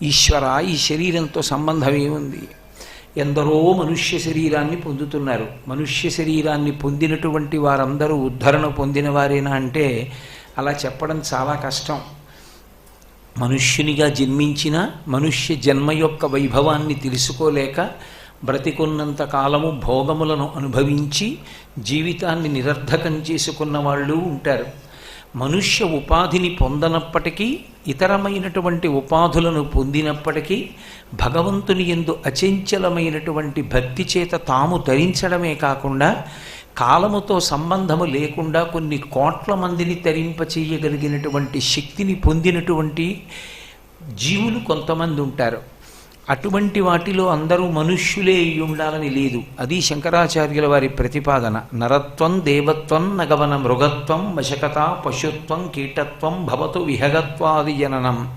ఈశ్వర, ఈ శరీరంతో సంబంధం ఏముంది? ఎందరో మనుష్య శరీరాన్ని పొందుతున్నారు. మనుష్య శరీరాన్ని పొందినటువంటి వారందరూ ఉద్ధరణ పొందిన వారేనా అంటే అలా చెప్పడం చాలా కష్టం. మనుష్యునిగా జన్మించిన మనుష్య జన్మ యొక్క వైభవాన్ని తెలుసుకోలేక బ్రతికున్నంత కాలము భోగములను అనుభవించి జీవితాన్ని నిరర్ధకం చేసుకున్న వాళ్ళు ఉంటారు. మనుష్య ఉపాధిని పొందనప్పటికీ, ఇతరమైనటువంటి ఉపాధులను పొందినప్పటికీ భగవంతుని యందు అచంచలమైనటువంటి భక్తి చేత తాము తరించడమే కాకుండా కాలముతో సంబంధము లేకుండా కొన్ని కోట్ల మందిని తరింపచేయగలిగినటువంటి శక్తిని పొందినటువంటి జీవులు కొంతమంది ఉంటారు. అటువంటి వాటిలో అందరూ మనుష్యులే అయి ఉండాలని లేదు. అది శంకరాచార్యుల వారి ప్రతిపాదన. నరత్వం దేవత్వం నగవన మృగత్వం వశకత పశుత్వం కీటత్వం భవతు విహగత్వాది జననం